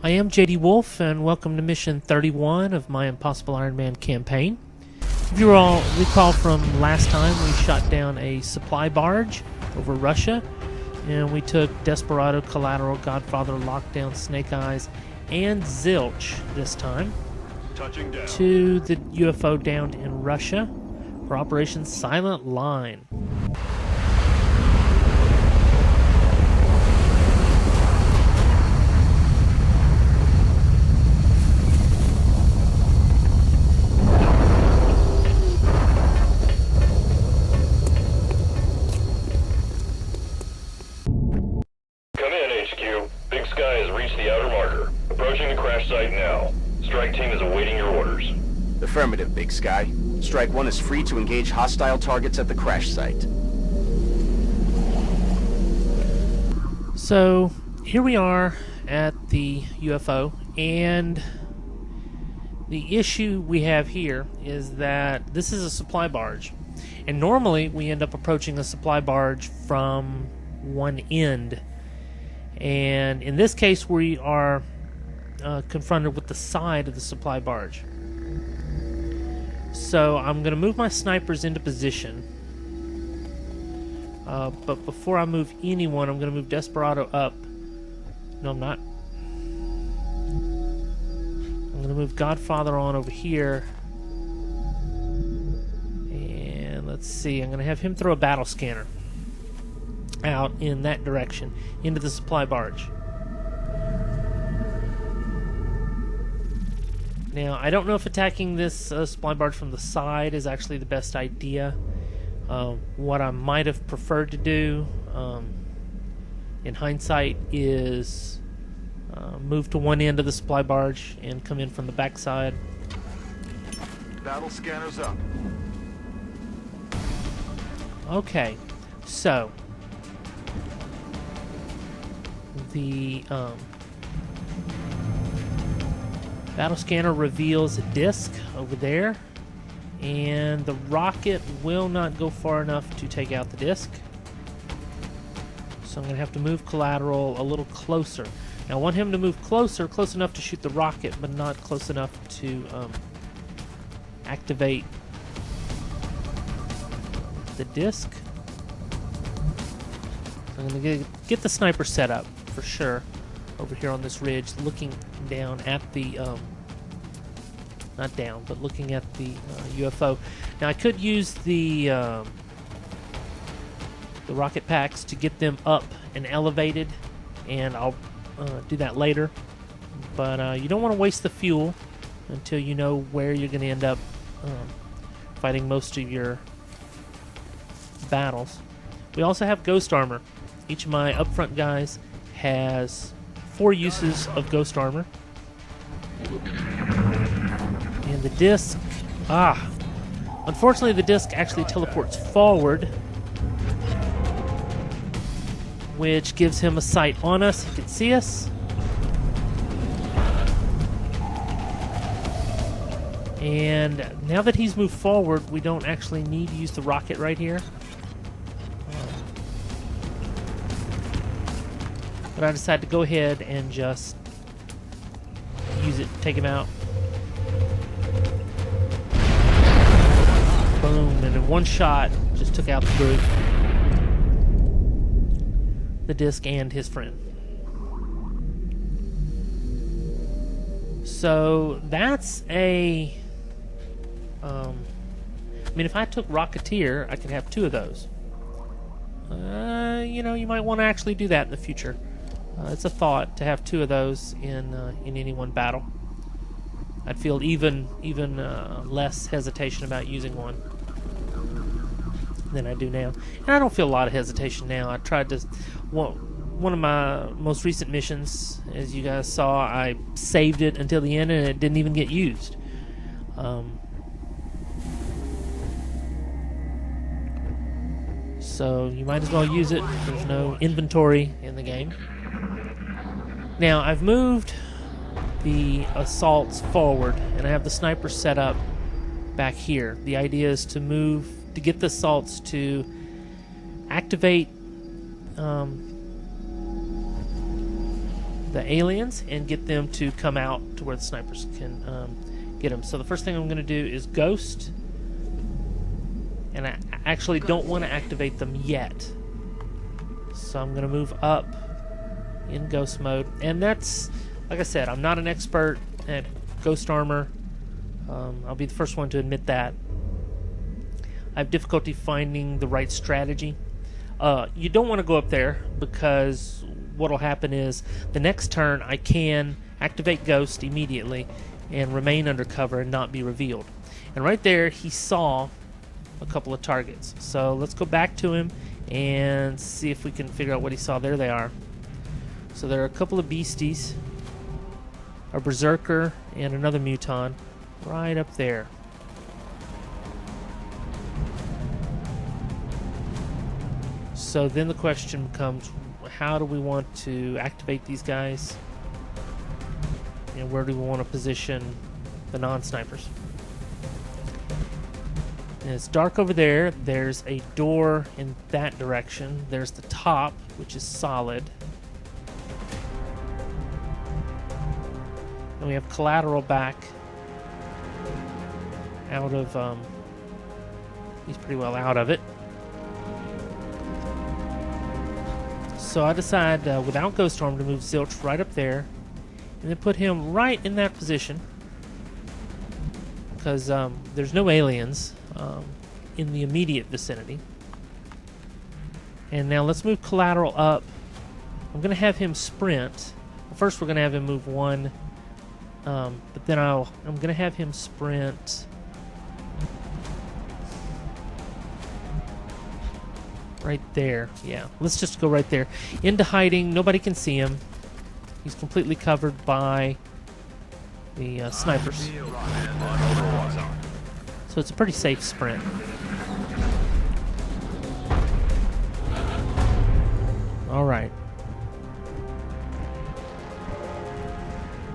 I am JDWolf, and welcome to mission 31 of my Impossible Ironman campaign. If you all recall from last time, we shot down a supply barge over Russia, and we took Desperado, Collateral, Godfather, Lockdown, Snake Eyes, and Zilch this time to the UFO downed in Russia for Operation Silent Line. Affirmative, Big Sky. Strike 1 is free to engage hostile targets at the crash site. So, here we are at the UFO, and the issue we have here is that this is a supply barge. And normally, we end up approaching a supply barge from one end. And in this case, we are confronted with the side of the supply barge. So I'm going to move my snipers into position. But before I move anyone, I'm going to move Desperado up. No, I'm not. I'm going to move Godfather on over here. And let's see, I'm going to have him throw a battle scanner out in that direction, into the supply barge. Now, I don't know if attacking this supply barge from the side is actually the best idea. What I might have preferred to do, in hindsight, is move to one end of the supply barge and come in from the backside. Battle scanners up. Okay, so the battle scanner reveals a disc over there, and the rocket will not go far enough to take out the disc. So I'm going to have to move Collateral a little closer. Now I want him to move close enough to shoot the rocket, but not close enough to activate the disc. So I'm going to get the sniper set up for sure over here on this ridge, looking down at the not down, but looking at the UFO. Now I could use the rocket packs to get them up and elevated, and I'll do that later. But you don't want to waste the fuel until you know where you're going to end up fighting most of your battles. We also have ghost armor. Each of my upfront guys has 4 uses of ghost armor. And the disc, unfortunately the disc actually teleports forward, which gives him a sight on us. He can see us. And now that he's moved forward, we don't actually need to use the rocket right here. But I decided to go ahead and just use it to take him out. Boom, and in one shot, just took out the brute, the disc, and his friend. So that's a... I mean, if I took Rocketeer, I could have 2 of those. You know, you might want to actually do that in the future. It's a thought to have 2 of those in any one battle. I'd feel even less hesitation about using one than I do now. And I don't feel a lot of hesitation now. I tried to... One of my most recent missions, as you guys saw, I saved it until the end and it didn't even get used. So you might as well use it. There's no inventory in the game. Now, I've moved the assaults forward, and I have the sniper set up back here. The idea is to get the assaults to activate the aliens and get them to come out to where the snipers can get them. So the first thing I'm going to do is ghost, and I actually don't want to activate them yet. So I'm going to move up in ghost mode, and that's, like I said, I'm not an expert at ghost armor. I'll be the first one to admit that. I have difficulty finding the right strategy. You don't want to go up there, because what will happen is the next turn I can activate ghost immediately and remain under cover and not be revealed. And right there he saw a couple of targets. So let's go back to him and see if we can figure out what he saw. There they are. So there are a couple of beasties, a berserker and another muton right up there. So then the question becomes, how do we want to activate these guys? And where do we want to position the non-snipers? And it's dark over there. There's a door in that direction. There's the top, which is solid. And we have collateral back out of, he's pretty well out of it. So I decide, without Ghost Arm, to move Zilch right up there, and then put him right in that position, because there's no aliens in the immediate vicinity. And now let's move Collateral up. I'm going to have him sprint. First we're going to have him move one, but then I'm going to have him sprint right there. Yeah, let's just go right there. Into hiding. Nobody can see him. He's completely covered by the snipers. So it's a pretty safe sprint. All right.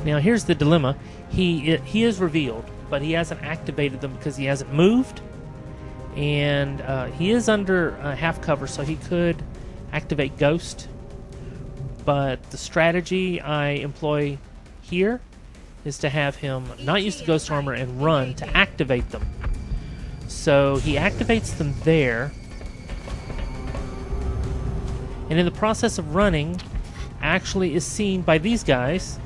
Now here's the dilemma. He is revealed, but he hasn't activated them because he hasn't moved. And he is under half cover, so he could activate Ghost. But the strategy I employ here is to have him not use the Ghost Armor and run to activate them. So he activates them there. And in the process of running, actually is seen by these guys.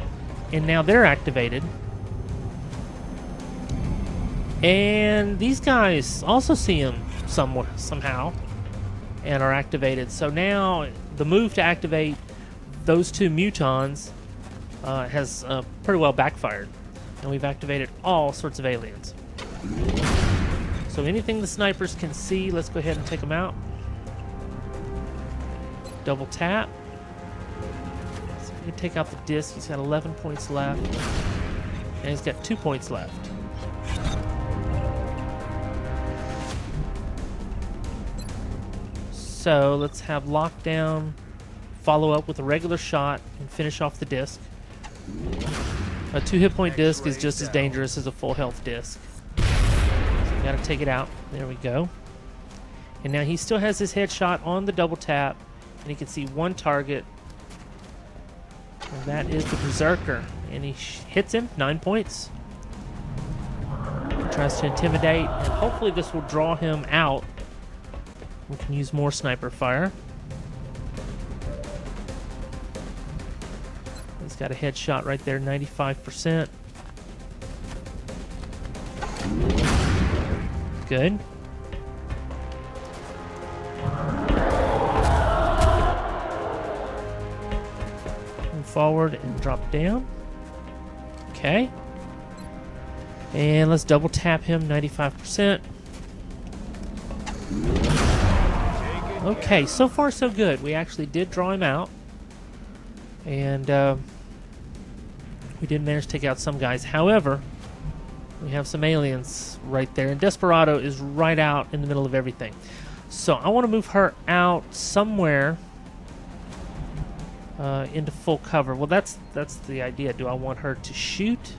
And now they're activated. And these guys also see him somehow and are activated. So now the move to activate those two mutons has pretty well backfired. And we've activated all sorts of aliens. So anything the snipers can see, let's go ahead and take them out. Double tap. So if we can take out the disc, he's got 11 points left. And he's got 2 points left. So let's have lockdown, follow up with a regular shot, and finish off the disc. A 2 hit point disc is just as dangerous as a full health disc. So you gotta take it out. There we go. And now he still has his headshot on the double tap, and he can see one target. And that is the Berserker. And he hits him, 9 points. He tries to intimidate, and hopefully this will draw him out. We can use more sniper fire. He's got a headshot right there, 95%. Good. Move forward and drop down. Okay. And let's double tap him, 95%. Okay, so far so good. We actually did draw him out. And we did manage to take out some guys. However, we have some aliens right there. And Desperado is right out in the middle of everything. So I want to move her out somewhere into full cover. Well, that's the idea. Do I want her to shoot?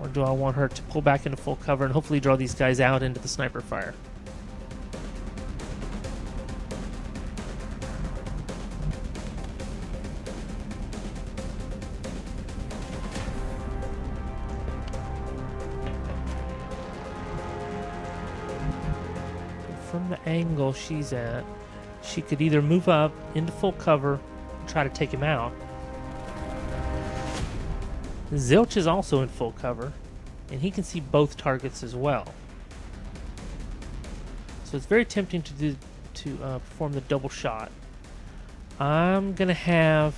Or do I want her to pull back into full cover and hopefully draw these guys out into the sniper fire? from the angle she's at, she could either move up into full cover and try to take him out. Zilch is also in full cover, and he can see both targets as well. So it's very tempting to perform the double shot. I'm gonna have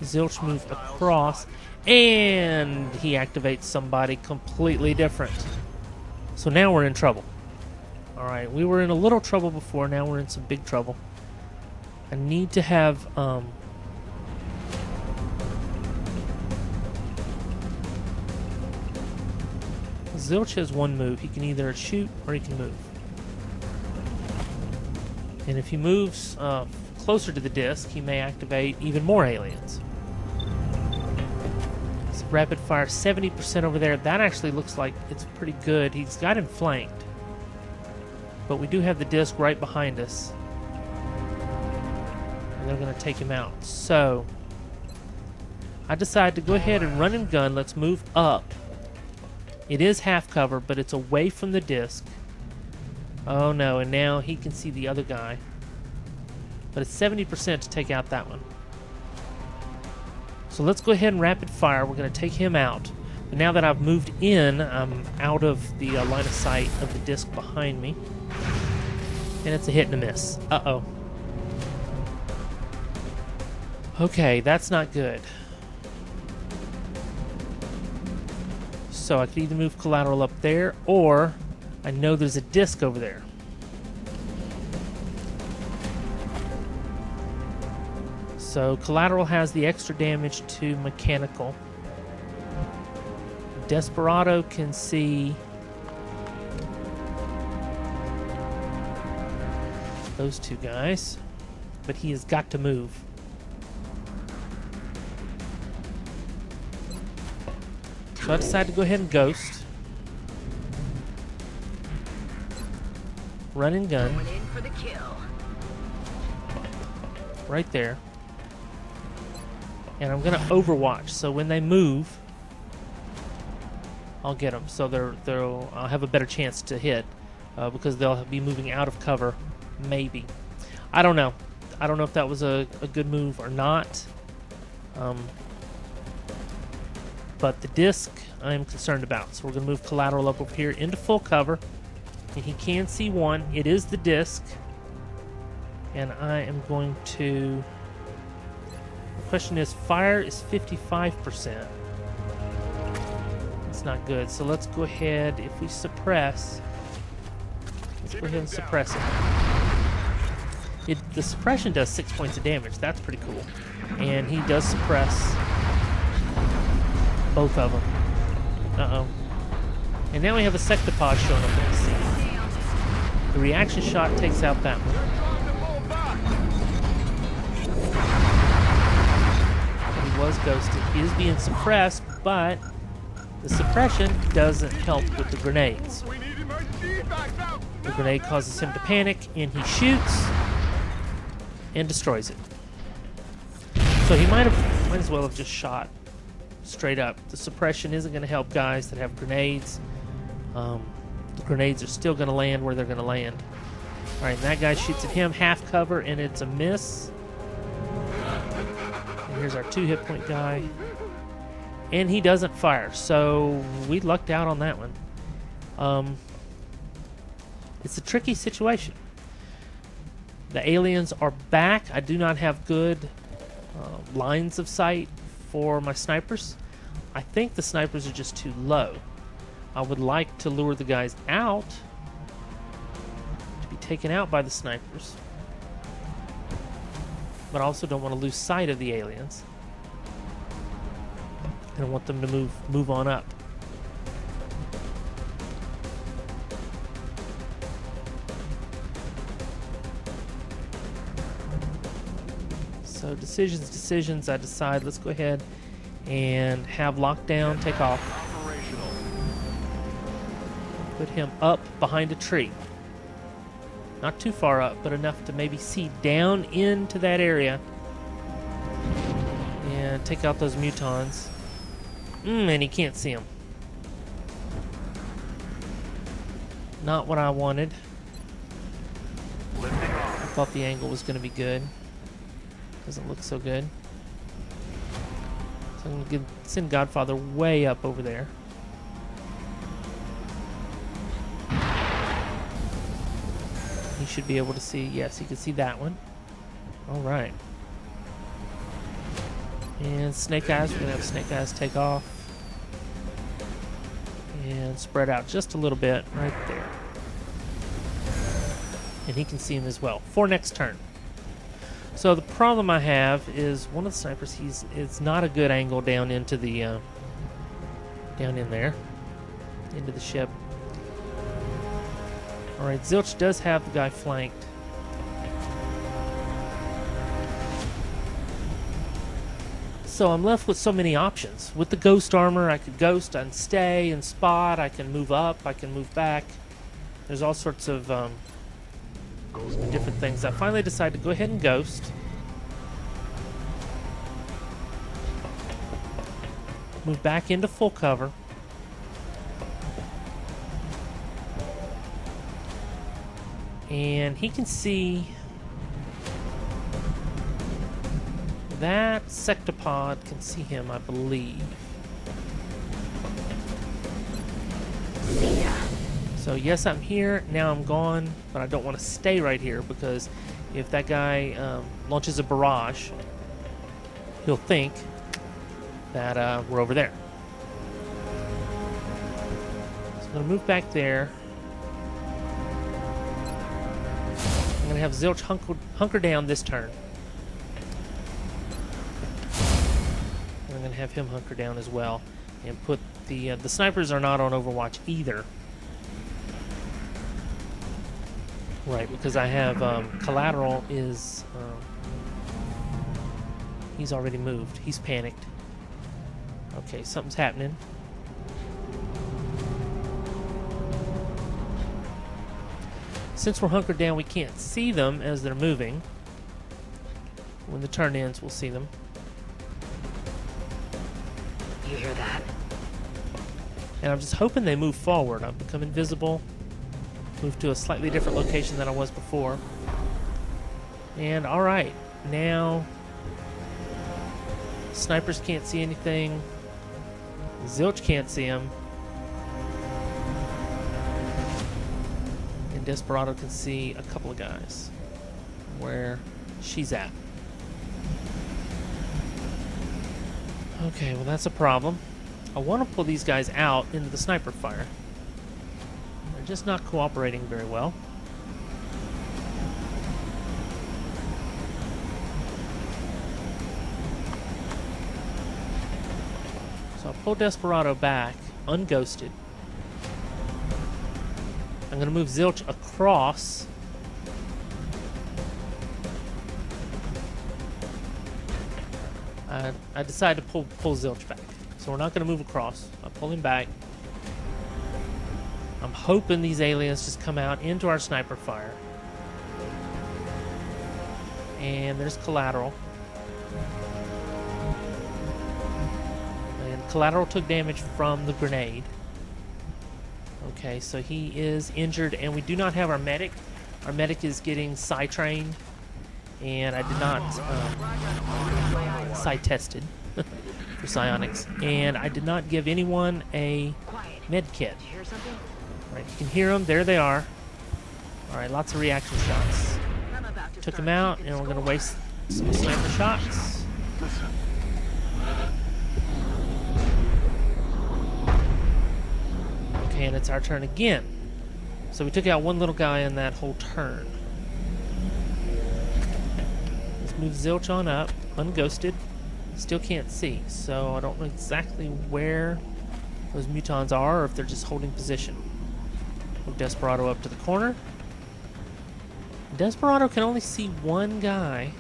Zilch move across, and he activates somebody completely different. So now we're in trouble. Alright, we were in a little trouble before, now we're in some big trouble. I need to have Zilch has one move. He can either shoot or he can move. And if he moves closer to the disc, he may activate even more aliens. So rapid fire 70% over there. That actually looks like it's pretty good. He's got him flanked. But we do have the disc right behind us. And they're going to take him out. So I decide to go ahead and run and gun. Let's move up. It is half cover, but it's away from the disc. Oh no, and now he can see the other guy. But it's 70% to take out that one. So let's go ahead and rapid fire. We're going to take him out. But now that I've moved in, I'm out of the line of sight of the disc behind me. And it's a hit and a miss. Uh-oh. Okay, that's not good. So I could either move collateral up there, or I know there's a disc over there. So collateral has the extra damage to mechanical. Desperado can see those two guys, but he has got to move. So I decided to go ahead and ghost. Run and gun. Going in for the kill. Right there. And I'm going to overwatch, so when they move, I'll get them. So I'll have a better chance to hit because they'll be moving out of cover, maybe. I don't know. I don't know if that was a good move or not. But the disc I'm concerned about. So we're going to move collateral up over here into full cover. And he can see one. It is the disc. And I am going to... The question is, fire is 55%. It's not good. So let's go ahead, if we suppress... Let's go ahead and suppress it. The suppression does 6 points of damage. That's pretty cool. And he does suppress both of them. Uh-oh. And now we have a sectopod showing up on the scene. The reaction shot takes out that one. He was ghosted. He is being suppressed, but the suppression doesn't help with the grenades. The grenade causes him to panic, and he shoots and destroys it. So he might as well have just shot straight up. The suppression isn't going to help guys that have grenades. The grenades are still going to land where they're going to land. Alright, that guy shoots at him, half cover, and it's a miss. And here's our 2 hit point guy. And he doesn't fire, so we lucked out on that one. It's a tricky situation. The aliens are back. I do not have good lines of sight for my snipers. I think the snipers are just too low. I would like to lure the guys out to be taken out by the snipers, but I also don't want to lose sight of the aliens. I don't want them to move on up. So decisions. I decide let's go ahead and have lockdown take off. Put him up behind a tree. Not too far up, but enough to maybe see down into that area. And take out those mutons. And he can't see them. Not what I wanted. Thought the angle was going to be good. Doesn't look so good. So I'm going to send Godfather way up over there. He should be able to see. Yes, he can see that one. All right. And Snake Eyes, we're going to have Snake Eyes take off. And spread out just a little bit right there. And he can see him as well for next turn. So the problem I have is one of the snipers, it's not a good angle down into the down in there into the ship. All right, Zilch does have the guy flanked. So I'm left with so many options. With the ghost armor, I could ghost and stay and spot. I can move up. I can move back. There's all sorts of different things. I finally decided to go ahead and ghost. Move back into full cover. And he can see that sectopod can see him, I believe. So yes, I'm here. Now I'm gone, but I don't want to stay right here because if that guy launches a barrage, he'll think that we're over there. So I'm going to move back there. I'm going to have Zilch hunker down this turn. And I'm going to have him hunker down as well. And put the snipers are not on Overwatch either. Right, because I have Collateral is... he's already moved. He's panicked. Okay, something's happening. Since we're hunkered down, we can't see them as they're moving. When the turn ends, we'll see them. You hear that? And I'm just hoping they move forward. I've become invisible. Move to a slightly different location than I was before. And alright, now snipers can't see anything. Zilch can't see him. And Desperado can see a couple of guys. Where she's at. Okay, well that's a problem. I want to pull these guys out into the sniper fire. They're just not cooperating very well. So I'll pull Desperado back, unghosted. I'm going to move Zilch across. I decided to pull Zilch back. So we're not going to move across. I'll pull him back. I'm hoping these aliens just come out into our sniper fire. And there's Collateral. And Collateral took damage from the grenade. Okay, so he is injured, and we do not have our medic. Our medic is getting psi-trained, and I did not psi-tested for psionics, and I did not give anyone a med kit. Did you hear something? All right, you can hear them. There they are. All right, lots of reaction shots. I'm about to Took start him out, keeping and we're going to score. waste some sniper shots. Listen. Okay, and it's our turn again. So we took out one little guy in that whole turn. Let's move Zilch on up, unghosted. Still can't see, so I don't know exactly where those mutons are or if they're just holding position. Move Desperado up to the corner. Desperado can only see one guy.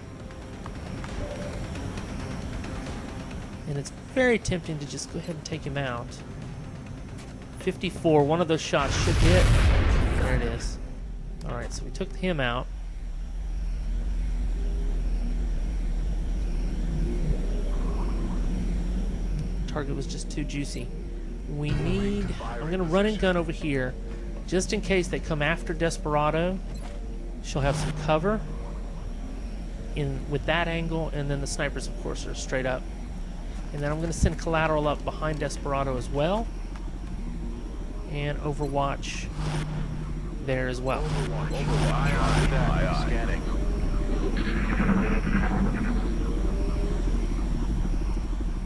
And it's very tempting to just go ahead and take him out. 54, one of those shots should hit. There it is. Alright, so we took him out. Target was just too juicy. We need... I'm going to run and gun over here just in case they come after Desperado. She'll have some cover. in with that angle, and then the snipers, of course, are straight up. And then I'm going to send collateral up behind Desperado as well, and Overwatch there as well. Scanning.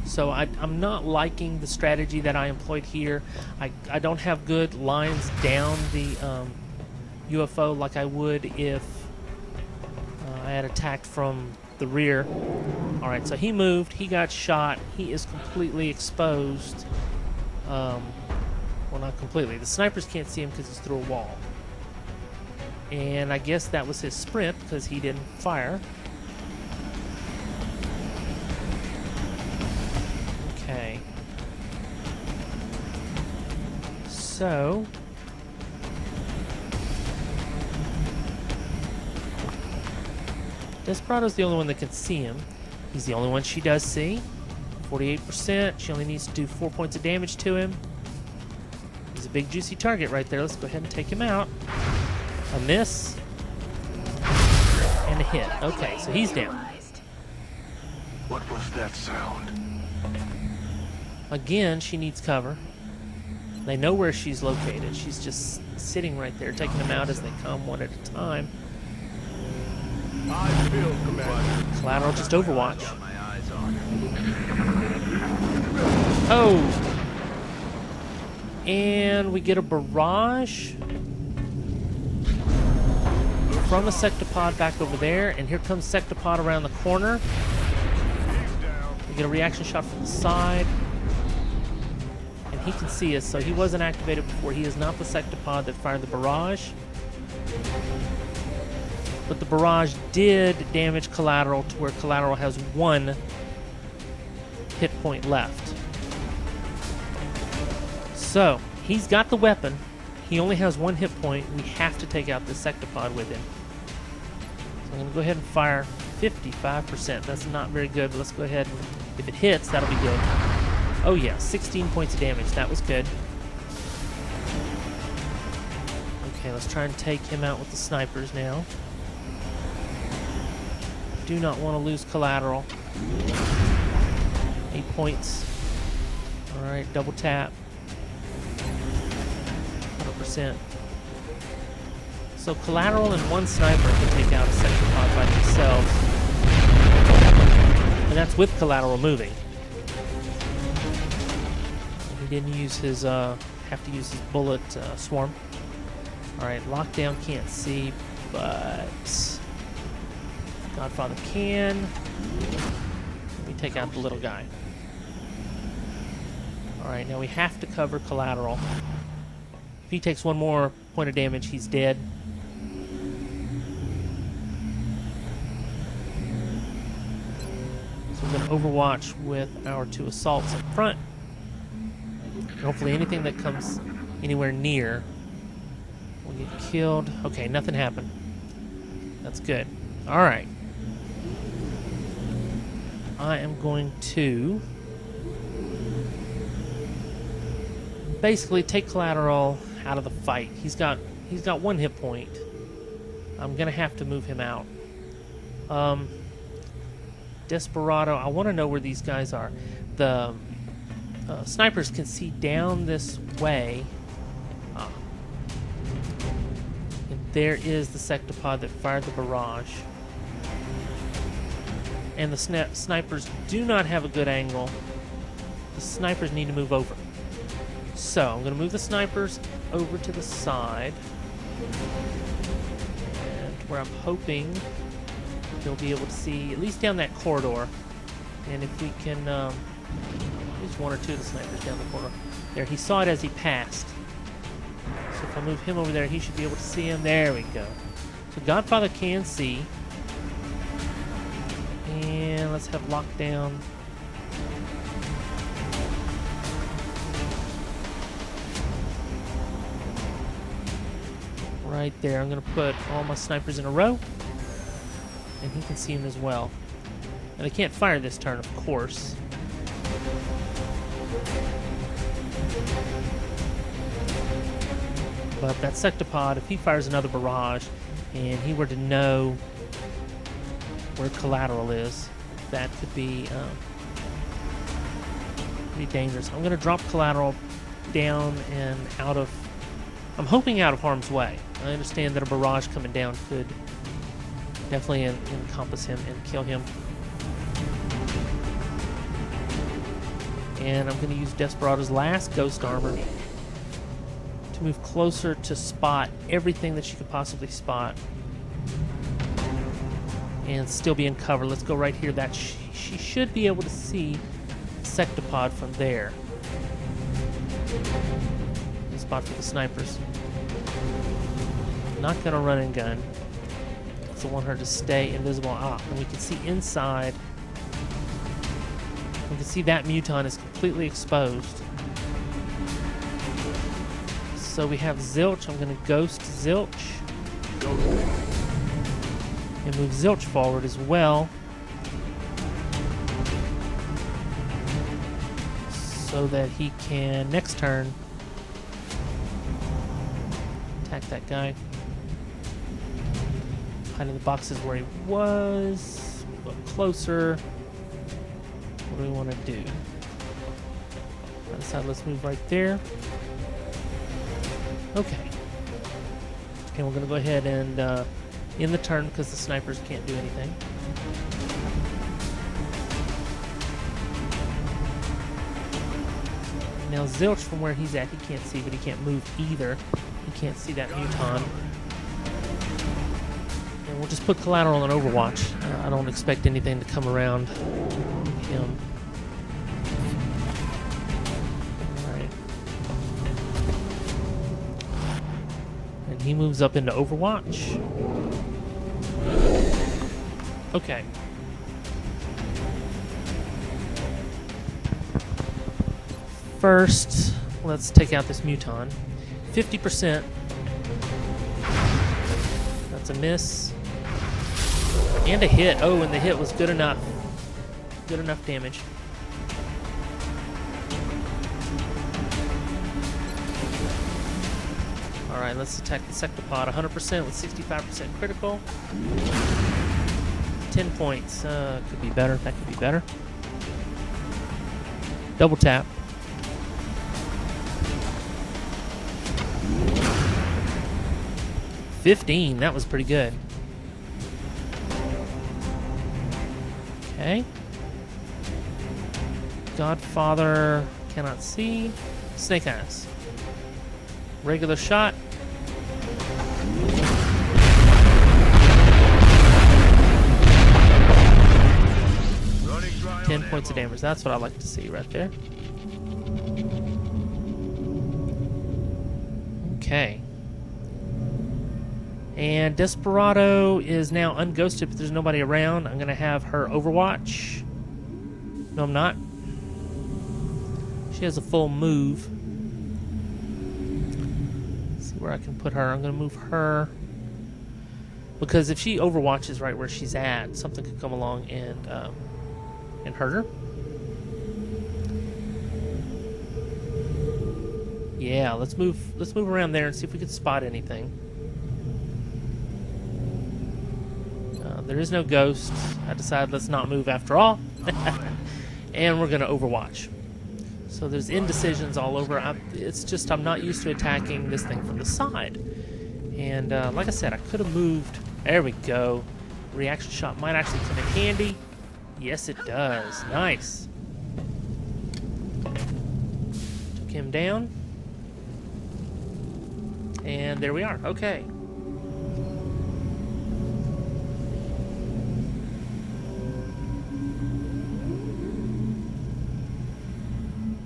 So I'm not liking the strategy that I employed here. I don't have good lines down the UFO like I would if I had attacked from the rear. Alright, so he moved, he got shot, he is completely exposed. Well, not completely. The snipers can't see him because he's through a wall. And I guess that was his sprint because he didn't fire. Okay. So Desperado's the only one that can see him. He's the only one she does see. 48%. She only needs to do 4 points of damage to him. He's a big juicy target right there. Let's go ahead and take him out. A miss. And a hit. Okay, so he's down. What was that sound? Again, she needs cover. They know where she's located. She's just sitting right there, taking them out as they come one at a time. I feel Commander. Collateral, just Overwatch. Oh! And we get a barrage from a sectopod back over there, and here comes sectopod around the corner. We get a reaction shot from the side, and he can see us, so he wasn't activated before. He is not the sectopod that fired the barrage, but the barrage did damage collateral to where collateral has 1 hit point left. So he's got the weapon. He only has 1 hit point. We have to take out this sectopod with him. So I'm going to go ahead and fire 55%. That's not very good, but let's go ahead and if it hits, that'll be good. Oh yeah, 16 points of damage. That was good. Okay, let's try and take him out with the snipers now. Do not want to lose collateral. 8 points. Alright, double tap. 100%. So collateral and 1 sniper can take out a sectopod by themselves. And that's with collateral moving. He didn't use his, have to use his bullet swarm. Alright, lockdown can't see, but Godfather can. Let me take out the little guy. Alright, now we have to cover collateral. If he takes 1 more point of damage, he's dead. So we're going to overwatch with our 2 assaults up front. And hopefully anything that comes anywhere near will get killed. Okay, nothing happened. That's good. Alright. I am going to basically take collateral out of the fight. He's got 1 hit point. I'm gonna have to move him out. Desperado, I want to know where these guys are. The snipers can see down this way. And there is the sectopod that fired the barrage. And the snipers do not have a good angle. The snipers need to move over. So I'm going to move the snipers over to the side. And where I'm hoping they'll be able to see at least down that corridor. And if we can, use 1 or 2 of the snipers down the corridor. There, he saw it as he passed. So if I move him over there, he should be able to see him. There we go. So Godfather can see. And let's have lockdown. Right there. I'm going to put all my snipers in a row. And he can see him as well. And they can't fire this turn, of course. But that sectopod, if he fires another barrage, and he were to know where collateral is. That could be pretty dangerous. I'm going to drop collateral down and out of... I'm hoping out of harm's way. I understand that a barrage coming down could definitely encompass him and kill him. And I'm going to use Desperado's last ghost armor to move closer to spot everything that she could possibly spot and still be in cover. Let's go right here. That she should be able to see Sectopod from there. The spot for the snipers. Not going to run and gun. So I want her to stay invisible. And we can see inside. We can see that Muton is completely exposed. So we have Zilch. I'm going to ghost Zilch. And move Zilch forward as well. So that he can, next turn, attack that guy. Hide in the boxes where he was. Move up closer. What do we want to do? Other side, let's move right there. Okay. And we're going to go ahead and end the turn because the snipers can't do anything. Now Zilch, from where he's at, he can't see, but he can't move either. He can't see that Muton. And we'll just put collateral on Overwatch. I don't expect anything to come around him. Alright. And he moves up into Overwatch. Okay. First, let's take out this Muton. 50%. That's a miss. And a hit. Oh, and the hit was good enough. Good enough damage. Alright, let's attack the Sectopod. 100% with 65% critical. 10 points. Could be better. That could be better. Double tap. $15. That was pretty good. Okay. Godfather cannot see. Snake Eyes. Regular shot. 10 points of damage. That's what I like to see right there. Okay. And Desperado is now unghosted, but there's nobody around. I'm going to have her Overwatch. No, I'm not. She has a full move. Let's see where I can put her. I'm going to move her. Because if she Overwatches right where she's at, something could come along and hurt her. Yeah, let's move around there and see if we can spot anything. There is no ghost. I decided let's not move after all. And we're going to Overwatch. So there's indecisions all over. It's just I'm not used to attacking this thing from the side. And like I said, I could have moved. There we go. Reaction shot might actually come in handy. Yes, it does. Nice. Took him down. And there we are. Okay.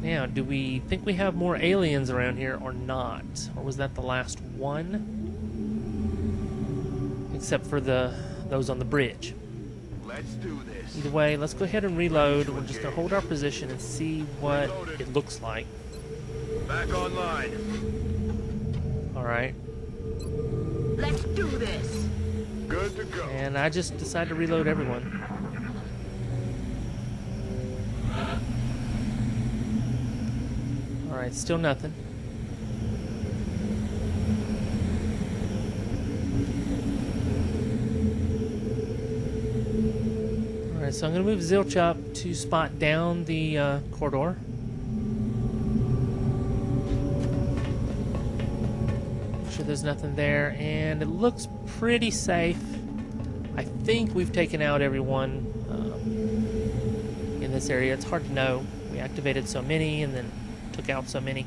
Now, do we think we have more aliens around here or not? Or was that the last one? Except for those on the bridge. Let's do this. Either way, let's go ahead and reload. We're just going to hold our position and see what it looks like. Back online. Alright. Let's do this. Good to go. And I just decided to reload everyone. Alright, still nothing. Alright, so I'm going to move Zilch up to spot down the corridor. Make sure there's nothing there, and it looks pretty safe. I think we've taken out everyone in this area. It's hard to know. We activated so many and then took out so many.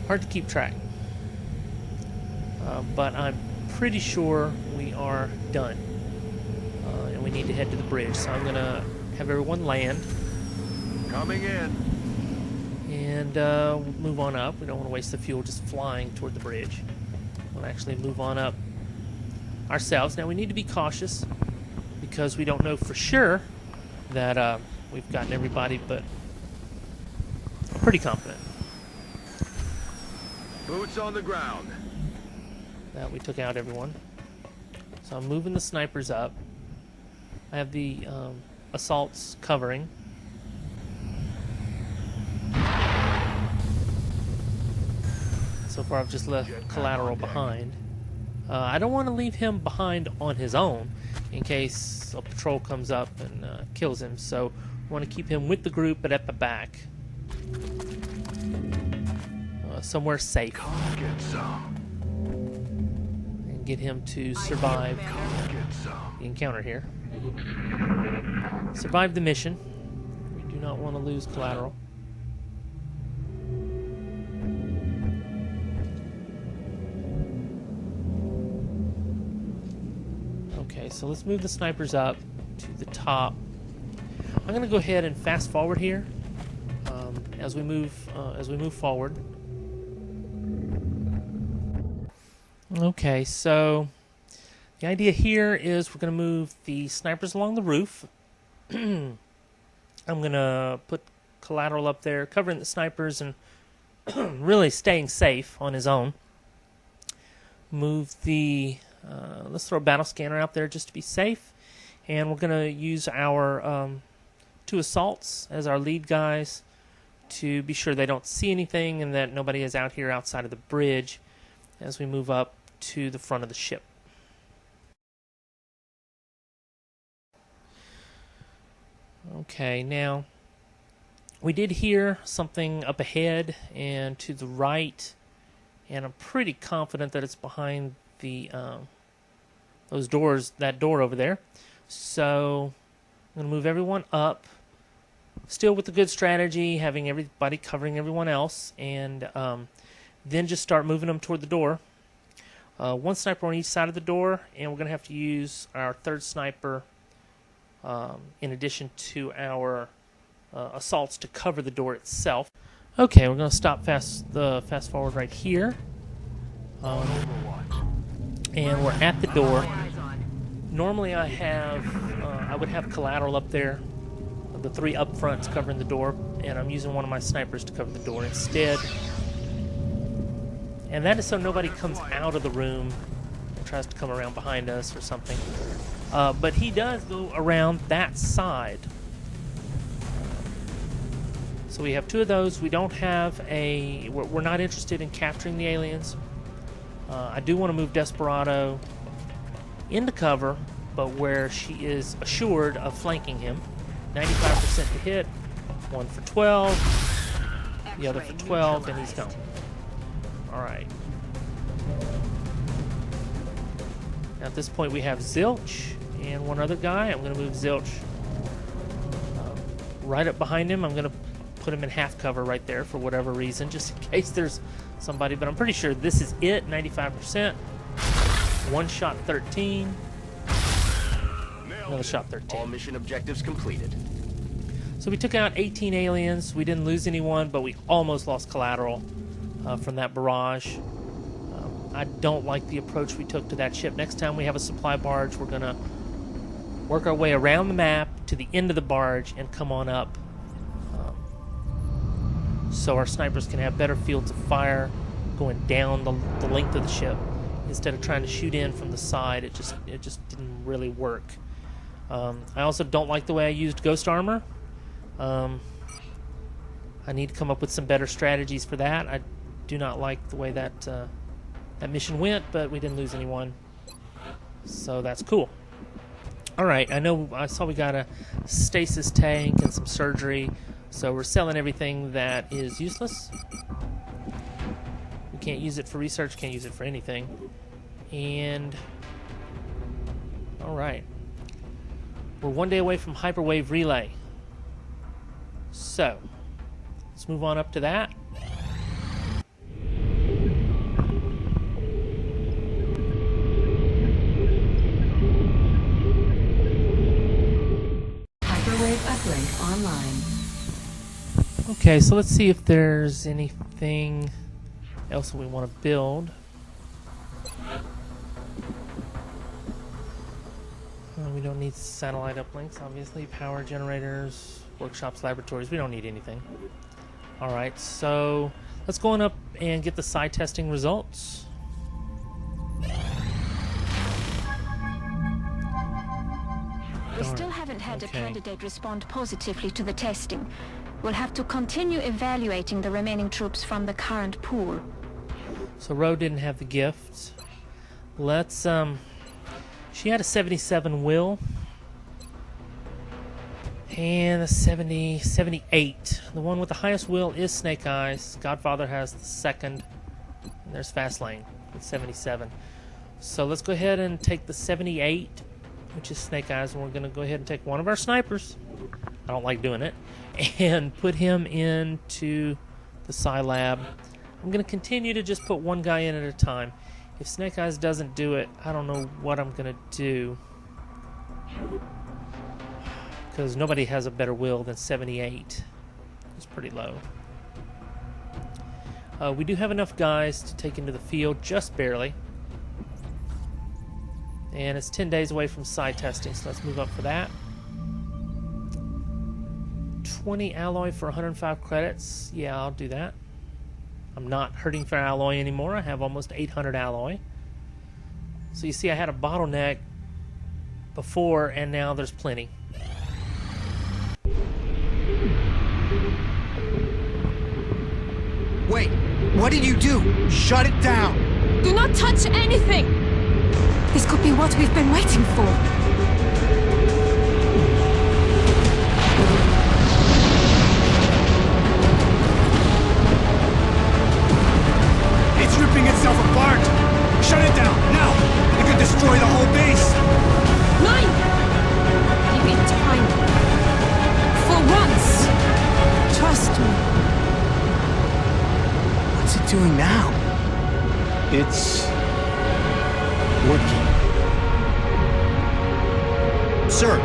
Hard to keep track. But I'm pretty sure we are done. And we need to head to the bridge. So I'm going to have everyone land. Coming in. And we'll move on up. We don't want to waste the fuel just flying toward the bridge. We'll actually move on up ourselves. Now we need to be cautious because we don't know for sure that we've gotten everybody, but I'm pretty confident Boots on the ground. that we took out everyone. So I'm moving the snipers up. I have the assaults covering. So far I've just left Collateral behind. I don't want to leave him behind on his own in case a patrol comes up and kills him. So I want to keep him with the group but at the back. Somewhere safe. Get some. And get him to survive Get some. the encounter here. Survive the mission. We do not want to lose Collateral. Okay, so let's move the snipers up to the top. I'm going to go ahead and fast forward here as we move forward. Okay, so the idea here is we're going to move the snipers along the roof. I'm going to put Collateral up there, covering the snipers and really staying safe on his own. Move the let's throw a battle scanner out there just to be safe, and we're going to use our 2 assaults as our lead guys to be sure they don't see anything and that nobody is out here outside of the bridge as we move up to the front of the ship. Okay, now we did hear something up ahead and to the right, and I'm pretty confident that it's behind the those doors, that door over there. So I'm going to move everyone up, still with the good strategy, having everybody covering everyone else, and then just start moving them toward the door. 1 sniper on each side of the door, and we're going to have to use our 3rd sniper in addition to our assaults to cover the door itself. Okay, we're going to stop fast forward right here. And we're at the door. Normally I would have Collateral up there, the 3 up fronts covering the door, and I'm using one of my snipers to cover the door instead. And that is so nobody comes out of the room and tries to come around behind us or something. But he does go around that side. So we have 2 of those. We don't have we're not interested in capturing the aliens. I do want to move Desperado into cover, but where she is assured of flanking him. 95% to hit, 1 for 12, the other for 12, and he's gone. Alright. Now at this point we have Zilch and 1 other guy. I'm going to move Zilch right up behind him. I'm going to put him in half cover right there for whatever reason, just in case there's somebody, but I'm pretty sure this is it. 95%. 1 shot 13. Another shot 13. All mission objectives completed. So we took out 18 aliens. We didn't lose anyone, but we almost lost Collateral from that barrage. I don't like the approach we took to that ship. Next time we have a supply barge, we're going to work our way around the map to the end of the barge and come on up so our snipers can have better fields of fire going down the length of the ship instead of trying to shoot in from the side. It just didn't really work. I also don't like the way I used ghost armor. I need to come up with some better strategies for that. I do not like the way that that mission went, but we didn't lose anyone, so that's cool. Alright, I saw we got a stasis tank and some surgery, so we're selling everything that is useless. We can't use it for research, can't use it for anything. And alright. We're 1 day away from Hyperwave relay. So, let's move on up to that. Uplink online. Okay, so let's see if there's anything else that we want to build. We don't need satellite uplinks, obviously. Power generators, workshops, laboratories. We don't need anything. Alright, so let's go on up and get the side testing results. We still haven't had a candidate respond positively to the testing. We'll have to continue evaluating the remaining troops from the current pool. So Ro didn't have the gifts. Let's, she had a 77 will. And a 78. The one with the highest will is Snake Eyes. Godfather has the second. And there's Fastlane with 77. So let's go ahead and take the 78, which is Snake Eyes, and we're going to go ahead and take one of our snipers. I don't like doing it. And put him into the Psi Lab. I'm going to continue to just put one guy in at a time. If Snake Eyes doesn't do it, I don't know what I'm going to do. Because nobody has a better will than 78. It's pretty low. We do have enough guys to take into the field, just barely. And it's 10 days away from side testing, so let's move up for that. 20 alloy for 105 credits. Yeah, I'll do that. I'm not hurting for alloy anymore. I have almost 800 alloy. So you see I had a bottleneck before, and now there's plenty. Wait, what did you do? Shut it down! Do not touch anything! This could be what we've been waiting for. It's ripping itself apart! Shut it down, now! It could destroy the whole base! Nine! Give it time. For once! Trust me. What's it doing now? It's... working. Sir,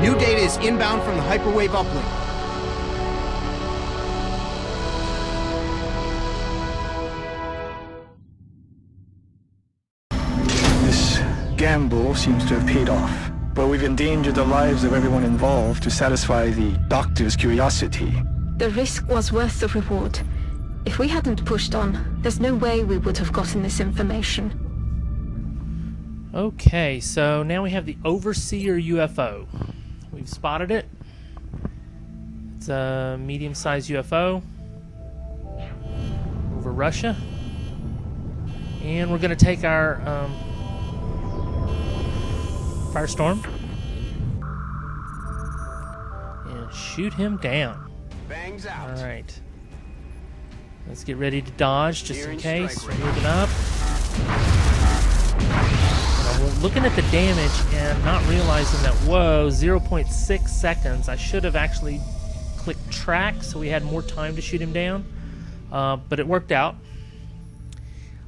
new data is inbound from the Hyperwave uplink. This gamble seems to have paid off, but we've endangered the lives of everyone involved to satisfy the doctor's curiosity. The risk was worth the reward. If we hadn't pushed on, there's no way we would have gotten this information. Okay, so now we have the Overseer UFO. We've spotted it. It's a medium-sized UFO over Russia. And we're going to take our Firestorm and shoot him down. Bangs out. Alright. Let's get ready to dodge just in Nearing case. strike We're rate. moving up. Now, looking at the damage and not realizing that, whoa, 0.6 seconds. I should have actually clicked track so we had more time to shoot him down. But it worked out.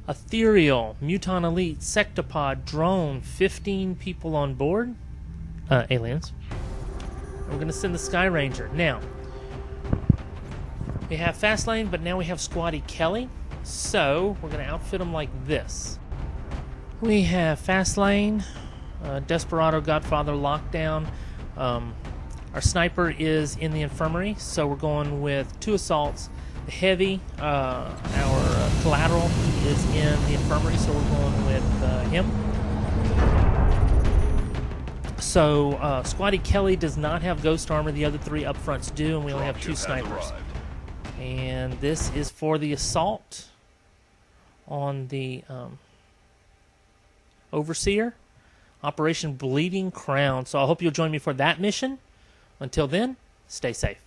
Ethereal, Muton Elite, Sectopod, Drone, 15 people on board. Aliens. We're going to send the Sky Ranger. Now, we have Fastlane, but now we have Squatty Kelly. So, we're going to outfit him like this. We have Fastlane, Desperado, Godfather, Lockdown. Our sniper is in the infirmary, so we're going with 2 assaults. The heavy, our collateral is in the infirmary, so we're going with him. So, Squatty Kelly does not have ghost armor. The other 3 upfronts do, and we only have 2 snipers. And this is for the assault on the Overseer. Operation Bleeding Crown. So I hope you'll join me for that mission. Until then, stay safe.